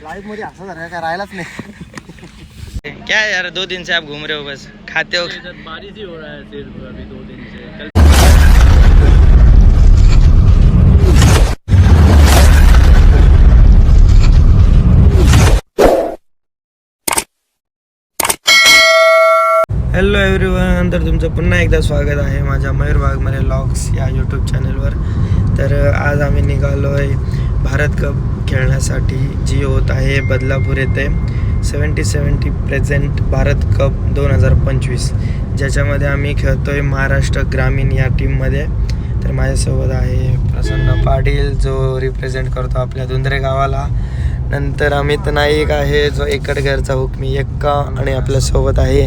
Live मध्ये असं झालं काय राहिलाच नाही. क्या यार 2 दिन से आप घूम रहे हो बस खाते हो. बारिश ही हो रहा है सिर्फ अभी 2 दिन से. हॅलो एव्हरीवन, तर तुमचं पुन्हा एकदा स्वागत आहे माझ्या मयूर वाघमारे व्लॉग्स या यूट्यूब चॅनलवर. तर आज आम्ही निघालो आहे भारत कप खेळण्यासाठी, जी होत आहे बदलापूर येथे 70 प्रेझेंट भारत कप 2025, ज्याच्यामध्ये आम्ही खेळतो आहे महाराष्ट्र ग्रामीण या टीममध्ये. तर माझ्यासोबत आहे प्रसन्न पाटील, जो रिप्रेझेंट करतो आपल्या धुंद्रे गावाला. नंतर अमित नाईक आहे, जो एकटघरचा हुकमी एक्का, आणि आपल्यासोबत आहे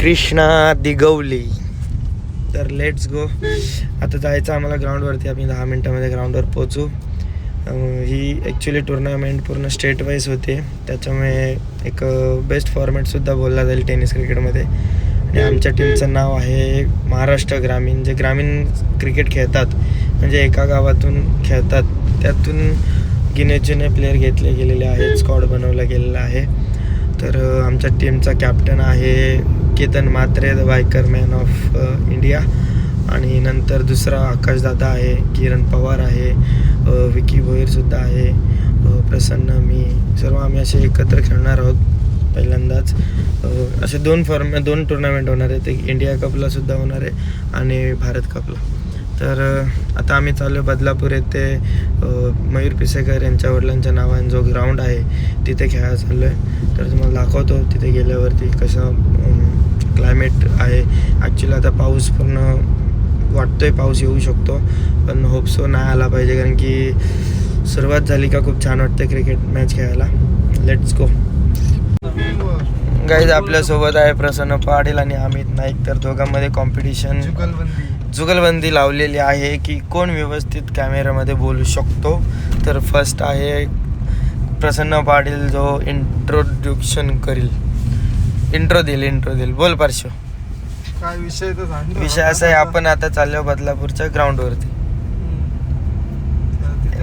कृष्णा दिगवली. तर लेट्स गो. आता जायचं आम्हाला ग्राउंडवरती. आम्ही 10 मिनटामध्ये ग्राउंडवर पोचू. ही ॲक्च्युली टुर्नामेंट पूर्ण स्टेट वाईज होते, त्याच्यामुळे एक बेस्ट फॉर्मॅटसुद्धा बोलला जाईल टेनिस क्रिकेटमध्ये. आणि आमच्या टीमचं नाव आहे महाराष्ट्र ग्रामीण. जे ग्रामीण क्रिकेट खेळतात म्हणजे एका गावातून खेळतात, त्यातून गिने प्लेयर घेतले गेलेले आहेत, स्क्वॉड बनवला गेलेला आहे. तर आमच्या टीमचा कॅप्टन आहे Ketan Mhatre, the biker man of India. आणि नंतर दुसरा आकाशदादा आहे, किरण पवार आहे, विकी भोईरसुद्धा आहे, प्रसन्न, मी, सर्व आम्ही असे एकत्र खेळणार आहोत पहिल्यांदाच. असे 2 टुर्नामेंट होणार आहेत, एक इंडिया कपला सुद्धा होणार आहे आणि भारत कपला. तर आता आम्ही चाललो बदलापूर येथे मयूर पिसेकर यांच्या वडिलांच्या नावाने जो ग्राउंड आहे तिथे खेळायला चाललो आहे. तर तुम्हाला दाखवतो तिथे गेल्यावरती कसं क्लायमेट आहे. ॲक्च्युली आता पाऊस पूर्ण वाटतोय, पाऊस येऊ शकतो, पण होपसो नाही आला पाहिजे, कारण की सुरुवात झाली का खूप छान वाटतं क्रिकेट मॅच खेळायला. Let's go guys. आपल्यासोबत आहे प्रसन्न पाटील आणि अमित नाईक. तर दोघांमध्ये कॉम्पिटिशन जुगलबंदी लावलेली आहे की कोण व्यवस्थित कॅमेऱ्यामध्ये बोलू शकतो. तर फर्स्ट आहे प्रसन्न पाटील, जो इंट्रोड्युक्शन करील. इंट्रो देईल. बोल पार्श्व. काय विषय तर सांग. विषय असा आहे, आपण आता चाललो बदलापूरच्या ग्राउंडवरती.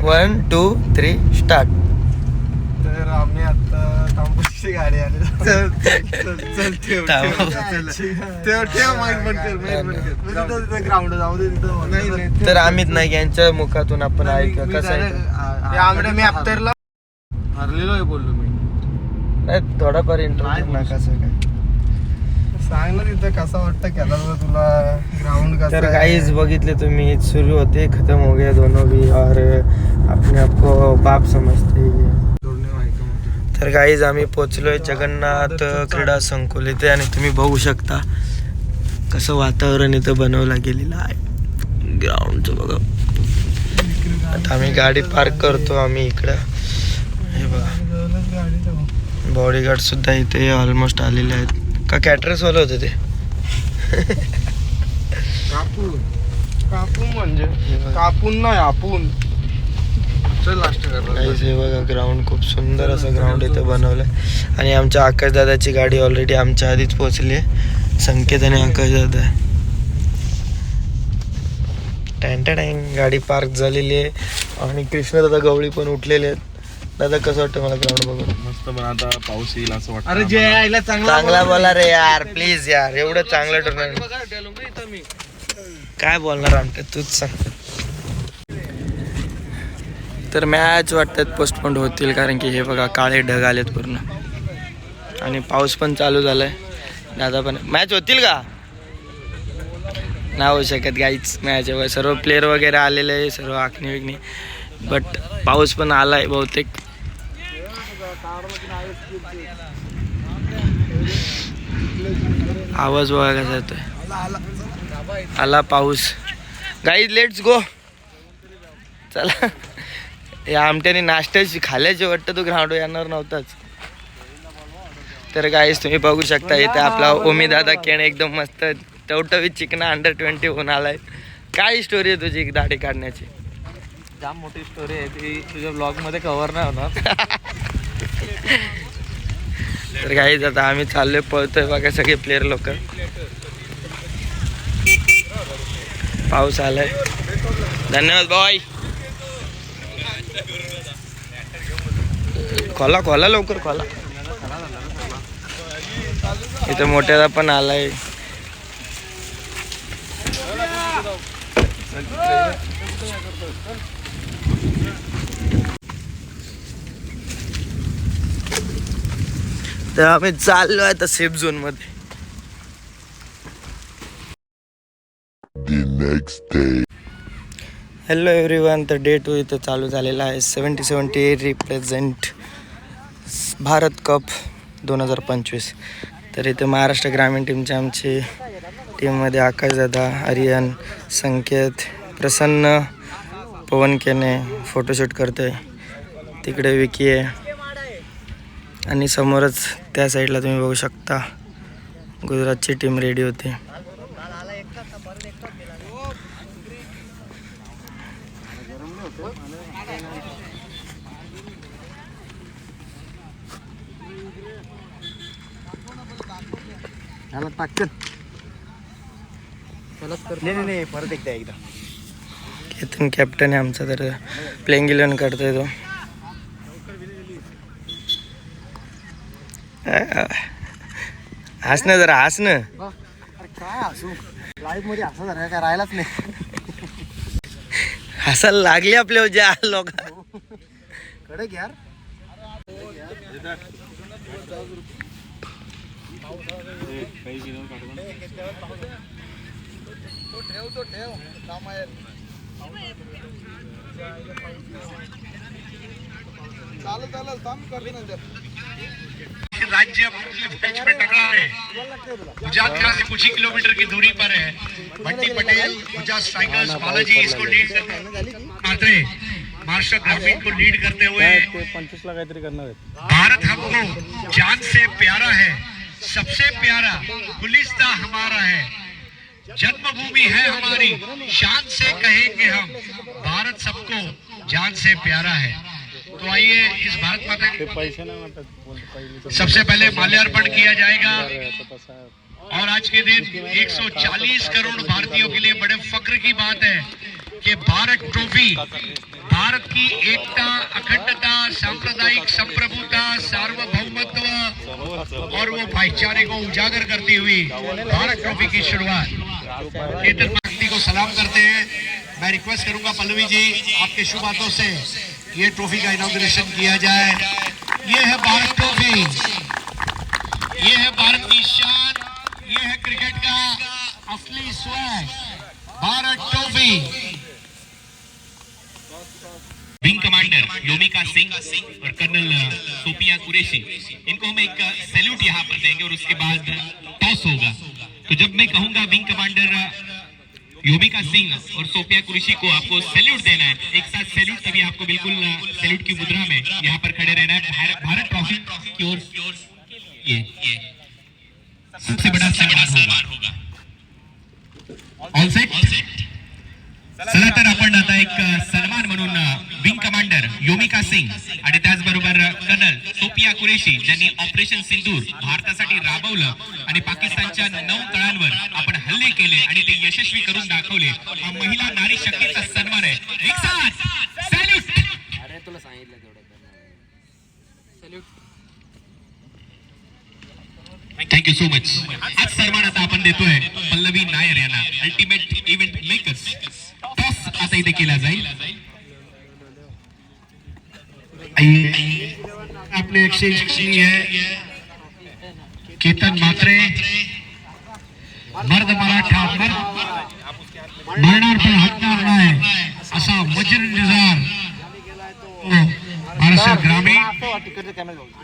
1 2 3 स्टार्ट. तर आम्ही आता तांबूची गाडी आली. ग्राउंड जाऊ दे तिथं. तर अमित नाईक यांच्या मुखातून आपण ऐका कसं आहे. मी अख्तरला हरलेलो आहे बोललो मी. नाही, थोडाफार इंट्रो ना कसं काय सांग ना तिथं कसं वाटतं केला तुला ग्राउंड कसं. तर गाइस बघितले तुम्ही, शुरू होते खत्म हो गया दोनों भी, और अपने आपको बाप समजते. तर गाइस आम्ही पोचलोय जगन्नाथ क्रीडा संकुल इथे, आणि तुम्ही बघू शकता कसं वातावरण इथं बनवलं गेलेलं आहे ग्राउंडचं. बघा, आता आम्ही गाडी पार्क करतो आम्ही इकडं. हे बघा, बॉडीगार्ड सुद्धा इथे ऑलमोस्ट आलेले आहेत. का कॅटरस वाला होतं ते. कापून म्हणजे कापून नाही, आपण हे बघा, ग्राउंड खूप सुंदर असं ग्राउंड इथे बनवलंय. आणि आमच्या आकाशदादाची गाडी ऑलरेडी आमच्या आधीच पोहोचली आहे. संकेत आणि आकाशदादा टँटँग गाडी पार्क झालेली आहे. आणि कृष्णदादा गवळी पण उठलेले आहेत. दादा कसं वाटतं मला ग्राउंड बघून? मस्त, पण आता पाऊस येईल असं वाटतं. अरे जे यायला चांगला बोला रे यार, प्लीज यार. एवढं चांगलं टुर्नामेंट काय बोलणार आमच्या, तूच सांग. तर मॅच वाटतात पोस्टपोन होतील, कारण की हे बघा काळे ढग आलेत पूर्ण आणि पाऊस पण चालू झालाय. दादा पण मॅच होतील का? नाही होऊ शकत गाईच मॅच. सर्व प्लेयर वगैरे आलेले आहे, सर्व आखणी विकणी, बट पाऊस पण आलाय बहुतेक. आवाज बघा कसा येतोय. आला पाऊस. Guys let's go. चला, या आमट्याने नाश्त्याची खाल्याची वाटतं, तो ग्राउंड येणार नव्हताच. तर गाईज तुम्ही बघू शकता इथे आपला ओमीदादा केण एकदम मस्त टवटवीत चिकना अंडर-20 होऊन आलाय. काय स्टोरी आहे तुझी दाढी काढण्याची? जाम मोठी स्टोरी आहे ती, तुझ्या ब्लॉग मध्ये कव्हर नाही होणार. तर गाईज आता आम्ही चाललोय, पळतोय बघा सगळे प्लेयर लोक. पाऊस आलाय. धन्यवाद बॉय. खोला खोला लवकर खोला. इथं मोठ्याला पण आलाय. तर आम्ही चाललो आहे आता सेफ झोन मध्ये. Hello everyone. तर डे 2 इथं चालू झालेला आहे. 70-70 रिप्रेझेंट भारत कप 2025. तर इथे महाराष्ट्र ग्रामीण टीमचे आमची टीममध्ये आकाशदादा, आर्यन, संकेत, प्रसन्न, पवन केने फोटोशूट करतोय. तिकडे विकी आहे आणि समोरच त्या साईडला तुम्ही बघू शकता गुजरातची टीम रेडी होते. नाही परत एकदा केतन कॅप्टन आहे आमचा. तर प्लेइंग 11 करतोय तो. हस ना जरा, हस ना. काय हसू लाईव्ह मध्ये हसा जरा काय राहिलाच नाही. हसायला लागले आपल्या ज्या लोक. कडक यार. तो ठेव काम आहे. चालू काम करते नंतर. राज्य मैच में टकरा है. गुजरात यहाँ से कुछ ही किलोमीटर की दूरी पर है. भट्टी पटेल, गुजरात स्ट्राइकर्स, बालाजी इसको लीड करते महाराष्ट्र ग्रामीण को लीड करते हुए 25 ला काहीतरी करणार आहे. भारत हमको जान से प्यारा है, सबसे प्यारा गुलिस्ता हमारा है, जन्मभूमि है हमारी, शान से कहेंगे हम, भारत सबको जान से प्यारा है. तो आइए इस भारत माता के सबसे पहले माल्यार्पण किया जाएगा. और आज के दिन 140 करोड़ भारतीयों के लिए बड़े फक्र की बात है कि भारत ट्रॉफी भारत की एकता, अखंडता, सांप्रदायिक संप्रभुता, सार्वभौमत्व और वो भाईचारे को उजागर करती हुई भारत ट्रॉफी की शुरुआत. केतन व्यक्ति को सलाम करते हैं. मैं रिक्वेस्ट करूंगा पल्लवी जी आपके शुभ हाथों से ये ट्रॉफी का इनॉग्रेशन किया जाए. ये है भारत ट्रॉफी, ये है भारत की शान, ये है क्रिकेट का असली swag, Bharat trophy. Wing commander Vyomika Singh और कर्नल सोफिया कुरैशी, इनको हम एक सैल्यूट यहाँ पर देंगे और उसके बाद टॉस होगा. तो जब मैं कहूंगा विंग कमांडर योमिका सिंह और सोफिया कुरैशी को आपको सैल्यूट देना है, एक साथ सैल्यूट, तभी आपको बिल्कुल सैल्यूट की मुद्रा में यहाँ पर खड़े रहना है. भारत ट्रॉफी की ओर ये सबसे बड़ा सम्मान होगा. All set. चला तर आपण आता एक सन्मान म्हणून विंग कमांडर योमिका सिंग आणि त्याचबरोबर कर्नल सोफिया कुरैशी ज्यांनी ऑपरेशन सिंदूर भारतासाठी राबवलं आणि पाकिस्तानच्या 9 तळांवर आपण हल्ले केले आणि ते यशस्वी करून दाखवले. हा महिला नारी शक्तीचा सन्मान आहे. एक साथ सॅल्यूट. अरे तुला सांगितलं तेवढं. Thank you so much. आज सन्मान आता आपण देतोय पल्लवी नायर यांना, अल्टिमेट इव्हेंट मेकर्स. टॉस आता इथे केला जाईल. आपने एक्सचेंज की है केतन म्हात्रे, मर्द मराठा मरणार पण हटणार नाही असा वज्र निजार महाराष्ट्र ग्रामीण.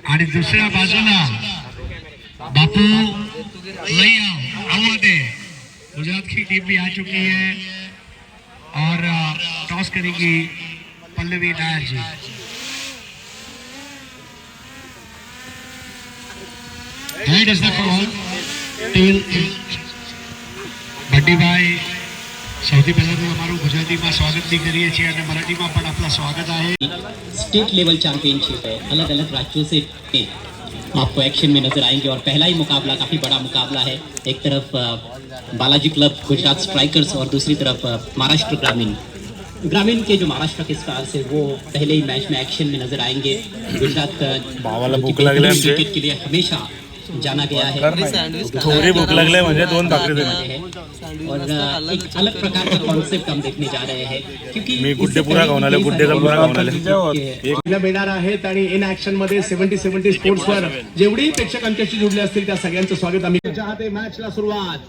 आणि दुसऱ्या बाजूला बापू लैया अवधे, गुजरात की टीम भी आ चुकी है और टॉस करेगी पल्लवी नायर जी. That is the call till ભટ્ટીભાઈ. સૌથી પહેલા તો અમારું ગુજરાતીમાં સ્વાગત બી કરીએ છીએ અને મરાઠીમાં પણ આપણા સ્વાગત आहे. स्टेट लेवल चैंपियनशिप है, अलग अलग राज्यों से आपको एक्शन में नजर आएंगे. और पहला ही मुकाबला काफी बड़ा मुकाबला है. एक तरफ बालाजी क्लब गुजरात स्ट्राइकर्स और दूसरी तरफ महाराष्ट्र ग्रामीण. ग्रामीण के जो महाराष्ट्र के स्टार्स है वो पहले ही मैच में एक्शन में नजर आएंगे। गुजरात क्रिकेट के लिए हमेशा जाना गया है थोड़ी भूक लगले म्हणजे 2 भाकरी और एक अलग प्रकार का कॉन्सेप्ट हम देखने जा रहे हैं क्योंकि मी गुड्डे पुरा खाऊन आले गुड्डेचा पुरा खाऊन आले आपल्या मिळणार आहेत आणि इन ऍक्शन मध्ये 70 स्पोर्ट्सवर जेवढी प्रेक्षक आमच्याशी जुडले असतील त्या सगळ्यांचं स्वागत आम्ही चाहते। मॅचला सुरुवात,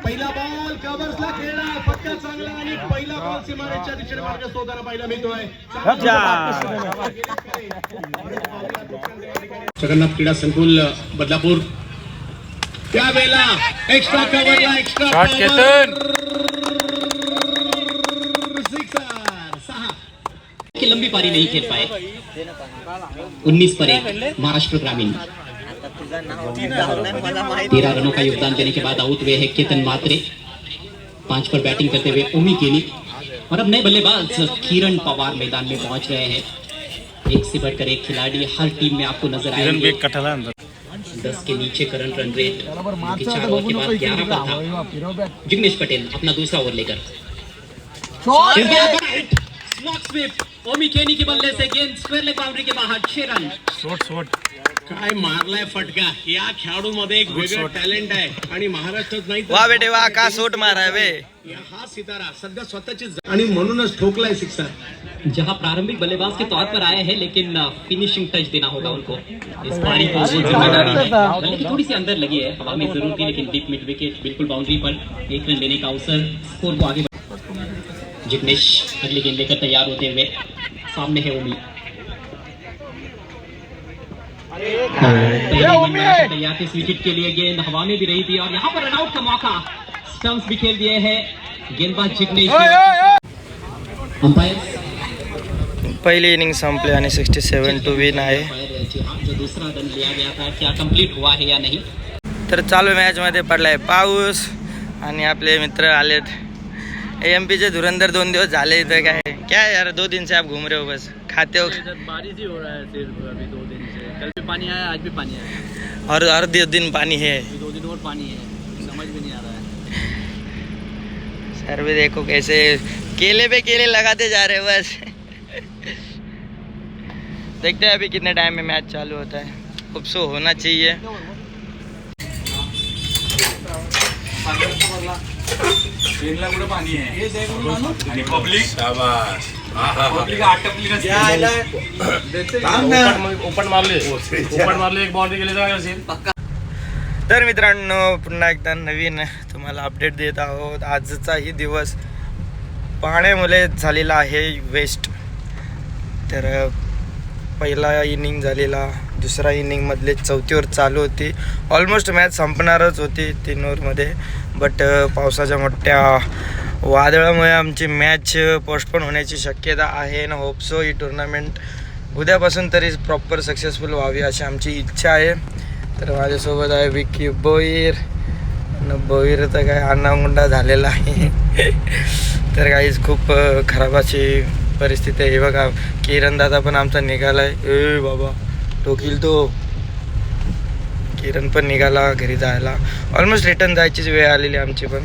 पहिला बॉल कव्हर्सला खेळला, फटका चांगला आणि पहिला बॉल सीमारेषेच्या दिशेने मार्गस्थ होताना पाहायला मिळतोय। जगन्नाथ क्रीडा संकुल बदलापूर त्यावेळेला एक्स्ट्रा कव्हरला एक्स्ट्रा की लंबी पारी नहीं खेल पाए। 19 पर 1 महाराष्ट्र ग्रामीण 13 रनों का योगदान देने के बाद आउट हुए हैं केतन मात्रे। 5 पर बैटिंग करते हुए ओमी केनी और अब नए बल्लेबाज किरण पवार मैदान में पहुंच रहे हैं। एक से बढ़कर एक खिलाड़ी हर टीम में आपको नजर आएंगे। 10 के नीचे करंट रन रेट 4 ओवर के बाद 11 पर था। जिग्नेश पटेल अपना दूसरा ओवर लेकर स्मॉक स्वीप ओमी केनी के बल्ले से गेंद स्क्वेयर लेग बाउंड्री के बाहर 6 रन। काय मारलाय फटका। या खेळाडूमध्ये एक वेगळं टॅलेंट आहे आणि महाराष्ट्रात नाही वाह बेटे वाह, का शॉट मारा है बे। हा सितारा सध्या स्वतःची आणि म्हणूनच ठोकलाय सिक्सर। जहां प्रारंभिक बल्लेबाज के तौर पर आए हैं लेकिन फिनिशिंग टच देना होगा उनको इस पारी को। जिम्मेदारी है बल्ले की थोड़ी सी अंदर लगी है, हवा में जरूर थी लेकिन डीप मिड विकेट बिल्कुल बाउंड्री पर 1 रन लेने का अवसर। स्कोर को आगे जिग्नेश अगली गेंद लेकर तैयार होते हुए सामने है ओमी। तैयार थे इस विकेट के लिए, गेंद हवा में भी रही थी और यहाँ पर रनआउट का मौका स्टंप्स भी खेल दिए हैं गेंदबाज जिग्नेश। अंपायर पहिली इनिंग संपली आणि 67 टू विन आहे। जो दूसरा रन लिया गया था क्या कंप्लीट हुआ है या नहीं। तर चालू मॅचमध्ये पडलाय पाऊस आणि आपले मित्र आलेत। एमपी चे धुरंधर 2 दिवस झाले इथं। क्या यार 2 दिन से आप घूम रहे हो, बस खाते हो। बारिश ही हो रहा है सिर्फ अभी 2 दिन से। कल भी पानी आया, आज भी पानी आया और हर दिन पानी है। 2 दिन और पानी है, समझ में नहीं आ रहा है। सर भी देखो कैसे केले पे केले लगाते जा रहे हैं बस। देखते हैं अभी कितने टाइम में मैच चालू होता है। खूब सो होना चाहिए। तर मित्रांनो पुन्हा एकदा नवीन तुम्हाला अपडेट देत आहोत। आजचाही दिवस पाण्यामुळे झालेला आहे वेस्ट। तर पहिला इनिंग झालेला, दुसरा इनिंगमधले 4थी ओव्हर चालू होती। ऑलमोस्ट मॅच संपणारच होती 3 ओव्हरमध्ये, बट पावसाच्या मोठ्या वादळामुळे आमची मॅच पोस्टपोन होण्याची शक्यता आहे। ना होप सो ही टुर्नामेंट उद्यापासून तरी प्रॉपर सक्सेसफुल व्हावी अशी आमची इच्छा आहे। तर माझ्यासोबत आहे विकी बोईर। बोईर तर काय अन्नामुंडा झालेला आहे। तर काहीच खूप खराब अशी परिस्थिती आहे। बघा किरण दादा पण आमचा निघाला आहे। ए बाबा टोकील तो। किरण पण निघाला घरी जायला। ऑलमोस्ट रिटर्न जायचीच वेळ आलेली आमची पण।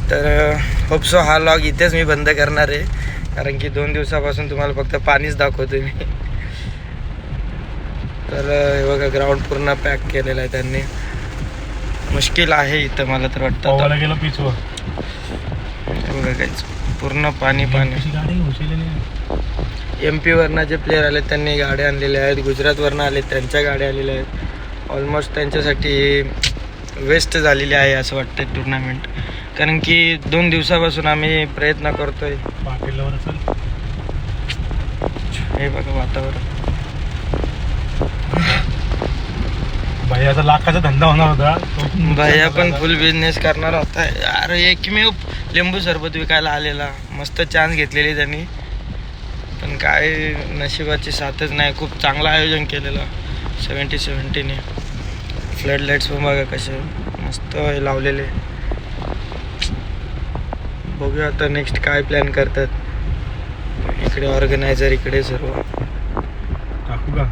तर होप सो हा लॉग इथेच मी बंद करणार आहे, कारण की 2 दिवसापासून तुम्हाला फक्त पाणीच दाखवतो मी। तर हे बघा ग्राउंड पूर्ण पॅक केलेलं आहे त्यांनी। मुश्किल आहे इथं मला तर वाटतं। बघा काहीच पूर्ण पाणी MP वरनं जे प्लेयर आले त्यांनी गाड्या आणलेल्या आहेत, गुजरातवरनं आले त्यांच्या गाड्या आलेल्या आहेत। ऑलमोस्ट त्यांच्यासाठी वेस्ट झालेली आहे असं वाटतं टुर्नामेंट, कारण की 2 दिवसापासून आम्ही प्रयत्न करतोय। हे बघा वातावरण। भैयाचा लाखाचा धंदा होणार होता, भैया पण फुल बिझनेस करणार होता यार। एकमेव लिंबू सरबत विकायला आलेला, मस्त चान्स घेतलेली त्यांनी, पण काय नशिबाची साथच नाही। खूप चांगलं आयोजन केलेलं 70-70ने। फ्लड लाईट्स पण बघा कसे मस्त लावलेले। बघूया आता नेक्स्ट काय प्लॅन करतात। इकडे ऑर्गनायझर, इकडे सर्व टाकू का